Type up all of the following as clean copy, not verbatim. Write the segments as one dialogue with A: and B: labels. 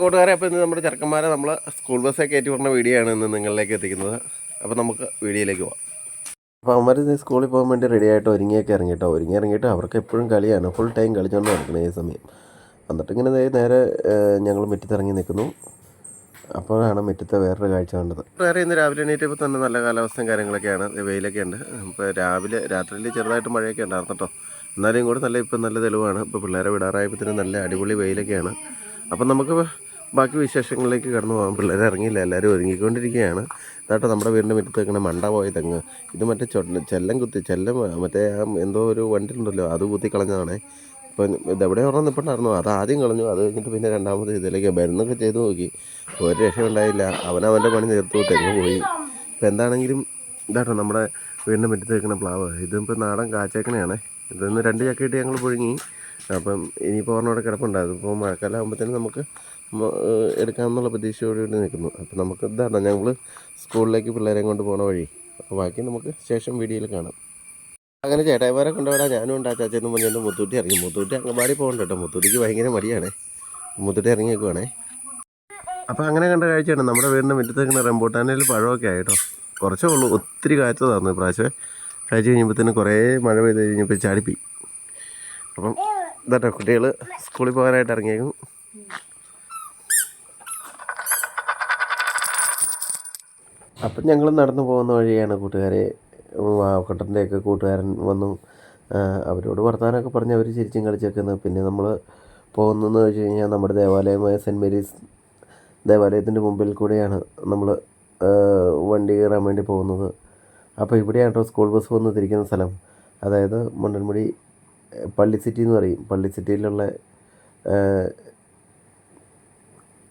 A: കൂട്ടുകാരെ, അപ്പോൾ ഇന്ന് നമ്മുടെ ചെറുക്കന്മാരെ നമ്മൾ സ്കൂൾ ബസ്സൊക്കെ കയറ്റി വിടുന്ന വീഡിയോ ആണ് ഇന്ന് നിങ്ങളിലേക്ക് എത്തിക്കുന്നത്. അപ്പോൾ നമുക്ക് വീഡിയോയിലേക്ക് പോകാം. അപ്പോൾ അവന്മാർ സ്കൂളിൽ പോകാൻ വേണ്ടി റെഡി ആയിട്ട് ഒരുങ്ങിയൊക്കെ ഇറങ്ങിയിട്ട് അവർക്ക് എപ്പോഴും കളിയാണ്, ഫുൾ ടൈം കളിച്ചുകൊണ്ട് നടക്കുന്നത് ഈ സമയം. എന്നിട്ട് ഇങ്ങനെ നേരെ ഞങ്ങൾ മുറ്റത്തിറങ്ങി നിൽക്കുന്നു. അപ്പോഴാണ് മുറ്റത്തെ വേറൊരു കാഴ്ച കണ്ടത്. വേറെ ഇന്ന് രാവിലെ എണീറ്റപ്പോൾ തന്നെ നല്ല കാലാവസ്ഥയും കാര്യങ്ങളൊക്കെയാണ്, വെയിലൊക്കെ ഉണ്ട്. ഇപ്പോൾ രാത്രിയിൽ ചെറുതായിട്ട് മഴയൊക്കെ ഉണ്ടായിരുന്നു കേട്ടോ. എന്നാലും കൂടെ നല്ല തെളിവാണ്. ഇപ്പോൾ പിള്ളേരെ വിടാറായപ്പോഴത്തേനും നല്ല അടിപൊളി വെയിലൊക്കെയാണ്. അപ്പം നമുക്ക് ബാക്കി വിശേഷങ്ങളിലേക്ക് കടന്നു പോകാം. പിള്ളേരെ ഇറങ്ങിയില്ല, എല്ലാവരും ഒരുങ്ങിക്കൊണ്ടിരിക്കുകയാണ്. ഇതാട്ടോ നമ്മുടെ വീടിൻ്റെ മുറ്റത്ത് വെക്കണ മണ്ട പോയ തെങ്ങ്. ഇത് മറ്റേ ചെല്ലം മറ്റേ എന്തോ ഒരു വണ്ടി ഉണ്ടല്ലോ, അത് കുത്തി കളഞ്ഞതാണേ. ഇപ്പം ഇതെവിടെ ഒരെണ്ണം നിൽപ്പുണ്ടായിരുന്നു, അത് ആദ്യം കളഞ്ഞു. അത് കഴിഞ്ഞിട്ട് പിന്നെ രണ്ടാമത് ഇതിലേക്ക് മരുന്നൊക്കെ ചെയ്ത് നോക്കി, ഒരു രക്ഷയുണ്ടായില്ല. അവനവൻ്റെ പണി തീർത്തു, തെങ്ങ് പോയി. ഇപ്പം എന്താണെങ്കിലും ഇതാട്ടോ നമ്മുടെ വീടിൻ്റെ മുറ്റത്ത് വെക്കുന്ന പ്ലാവ്. ഇതിപ്പോൾ നാടൻ കാച്ചേക്കണയാണ്. ഇതൊന്ന് 2 ചക്കയിട്ട് ഞങ്ങൾ പുഴുങ്ങി. അപ്പം ഇനിയിപ്പോൾ ഒരെണ്ണം അവിടെ കിടപ്പുണ്ടായിരുന്നു. ഇപ്പോൾ മഴക്കാലം ആകുമ്പോഴത്തേനും നമുക്ക് എടുക്കാമെന്നുള്ള പ്രതീക്ഷയോടുകൂടി നിൽക്കുന്നു. അപ്പോൾ നമുക്ക് ഇതാണ് ഞങ്ങൾ സ്കൂളിലേക്ക് പിള്ളേരെ കൊണ്ട് പോണ വഴി. അപ്പോൾ ബാക്കി നമുക്ക് ശേഷം വീഡിയോയിൽ കാണാം. അങ്ങനെ ചേട്ടായിമാരെ കൊണ്ടുപോടാ, ഞാനും ഉണ്ട്. ചാച്ചെന്ന് പറഞ്ഞിട്ട് മുത്തൂറ്റി ഇറങ്ങി. മുത്തൂറ്റി അങ്കമാടി പോകണ്ട കേട്ടോ, മുത്തൂറ്റിക്ക് ഭയങ്കര മടിയാണേ. മുത്തൂറ്റി ഇറങ്ങിയേക്കുവാണേ. അപ്പോൾ അങ്ങനെ കണ്ട കാഴ്ചയാണ് നമ്മുടെ വീടിൻ്റെ മുറ്റത്ത് നിൽക്കുന്ന റംബൂട്ടാനിൽ പഴമൊക്കെ ആയിട്ടോ. കുറച്ചേ ഉള്ളൂ, ഒത്തിരി കാഴ്ച തന്നു ഇപ്രാവശ്യം. കഴിച്ച് കഴിഞ്ഞപ്പോഴത്തേനും കുറേ മഴ പെയ്ത് കഴിഞ്ഞപ്പോൾ ചാടിപ്പോയി. അപ്പം ഇതാട്ടോ കുട്ടികൾ സ്കൂളിൽ പോകാനായിട്ട് ഇറങ്ങിയേക്കും. അപ്പം ഞങ്ങൾ നടന്നു പോകുന്ന വഴിയാണ് കൂട്ടുകാരെ വാവക്കട്ടൻ്റെയൊക്കെ കൂട്ടുകാരൻ വന്നു. അവരോട് വർത്തമാനമൊക്കെ പറഞ്ഞ് അവർ ചിരിച്ചും കളിച്ചൊക്കെ. പിന്നെ നമ്മൾ പോകുന്നതെന്ന് വെച്ച് കഴിഞ്ഞാൽ നമ്മുടെ ദേവാലയമായ സെൻറ്റ് മേരീസ് ദേവാലയത്തിൻ്റെ മുമ്പിൽ കൂടെയാണ് നമ്മൾ വണ്ടി കയറാൻ വേണ്ടി പോകുന്നത്. അപ്പോൾ ഇവിടെയാണ് കേട്ടോ സ്കൂൾ ബസ് വന്ന് തിരിക്കുന്ന സ്ഥലം. അതായത് മുണ്ടൻമുടി പള്ളി സിറ്റി എന്ന് പറയും. പള്ളി സിറ്റിയിലുള്ള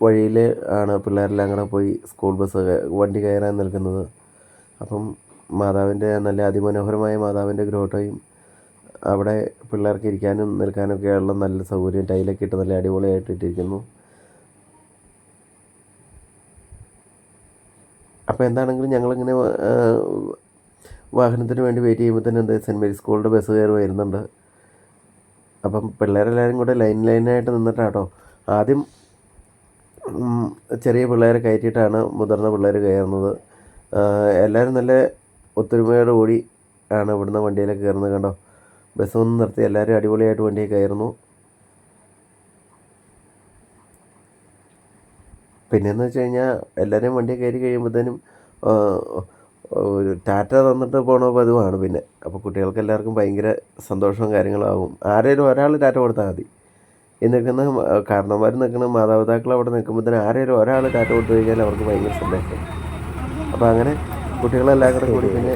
A: വഴിയിൽ ആണ് പിള്ളേരെല്ലാം കൂടെ പോയി സ്കൂൾ ബസ് വണ്ടി കയറാൻ നിൽക്കുന്നത്. അപ്പം മാതാവിൻ്റെ നല്ല അതിമനോഹരമായ മാതാവിൻ്റെ ഗ്രോട്ടോയും അവിടെ പിള്ളേർക്ക് ഇരിക്കാനും നിൽക്കാനൊക്കെയുള്ള നല്ല സൗകര്യം, ടൈലൊക്കെ ഇട്ട് നല്ല അടിപൊളിയായിട്ട് ഇട്ടിരിക്കുന്നു. അപ്പോൾ എന്താണെങ്കിലും ഞങ്ങളിങ്ങനെ വാഹനത്തിന് വേണ്ടി വെയിറ്റ് ചെയ്യുമ്പോൾ തന്നെ സെൻറ്റ് മേരീസ് സ്കൂളിൻ്റെ ബസ് കയറി വരുന്നുണ്ട്. അപ്പം പിള്ളേരെല്ലാവരും കൂടെ ലൈനായിട്ട് നിന്നിട്ടാട്ടോ ആദ്യം ചെറിയ പിള്ളേരെ കയറ്റിയിട്ടാണ് മുതിർന്ന പിള്ളേർ കയറുന്നത്. എല്ലാവരും നല്ല ഒത്തൊരുമയോട് കൂടി ആണ് ഇവിടുന്ന് വണ്ടിയിലൊക്കെ കയറുന്നത്. കണ്ടോ, ബസ് ഒന്ന് നിർത്തി എല്ലാവരും അടിപൊളിയായിട്ട് വണ്ടിയിൽ കയറുന്നു. പിന്നെയെന്ന് വെച്ച് കഴിഞ്ഞാൽ എല്ലാവരെയും വണ്ടിയിൽ കയറി കഴിയുമ്പോഴത്തേനും ഒരു ടാറ്റ തന്നിട്ട് പോകണ പതിവാണ് പിന്നെ. അപ്പോൾ കുട്ടികൾക്ക് എല്ലാവർക്കും ഭയങ്കര സന്തോഷവും കാര്യങ്ങളാകും. ആരെങ്കിലും ഒരാൾ ടാറ്റ കൊടുത്താൽ മതി. ഈ നിൽക്കുന്ന കാരണവന്മാർ നിൽക്കുന്ന മാതാപിതാക്കൾ അവിടെ നിൽക്കുമ്പോഴത്തേനും ആരെങ്കിലും ഒരാൾ ടാറ്റ കൊടുത്തു കഴിഞ്ഞാൽ അവർക്ക് ഭയങ്കര സന്തോഷം. അപ്പോൾ അങ്ങനെ കുട്ടികളെല്ലാം കൂടി പിന്നെ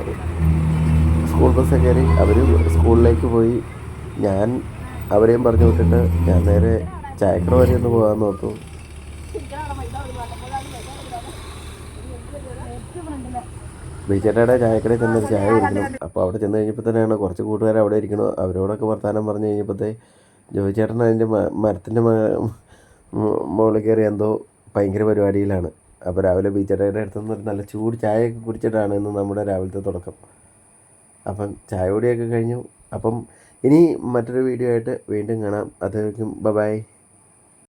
A: സ്കൂൾ ബസ് കയറി അവർ സ്കൂളിലേക്ക് പോയി. ഞാൻ അവരെയും പറഞ്ഞു വിട്ടിട്ട് ഞാൻ നേരെ ചായക്കട വരെ ഒന്ന് പോകാമെന്ന് ഓർത്തു. ബീച്ചേട്ടയുടെ ചായക്കടയിൽ ചെന്നൊരു ചായ കുടിക്കണം. അപ്പോൾ അവിടെ ചെന്ന് കഴിഞ്ഞപ്പോൾ തന്നെയാണ് കുറച്ച് കൂട്ടുകാർ അവിടെ ഇരിക്കണം. അവരോടൊക്കെ വർത്താനം പറഞ്ഞു കഴിഞ്ഞപ്പോഴത്തേ ജോയിച്ചേട്ടൻ അതിൻ്റെ മരത്തിൻ്റെ മുകളിൽ കയറി എന്തോ ഭയങ്കര പരിപാടിയിലാണ്. അപ്പോൾ രാവിലെ ബീച്ചേട്ടയുടെ അടുത്ത് നിന്ന് നല്ല ചൂട് ചായയൊക്കെ കുടിച്ചിട്ടാണ് ഇന്ന് നമ്മുടെ രാവിലത്തെ തുടക്കം. അപ്പം ചായ കുടിയൊക്കെ കഴിഞ്ഞു. അപ്പം ഇനി മറ്റൊരു വീഡിയോ ആയിട്ട് വീണ്ടും കാണാം. അതുവരെയും ബൈ.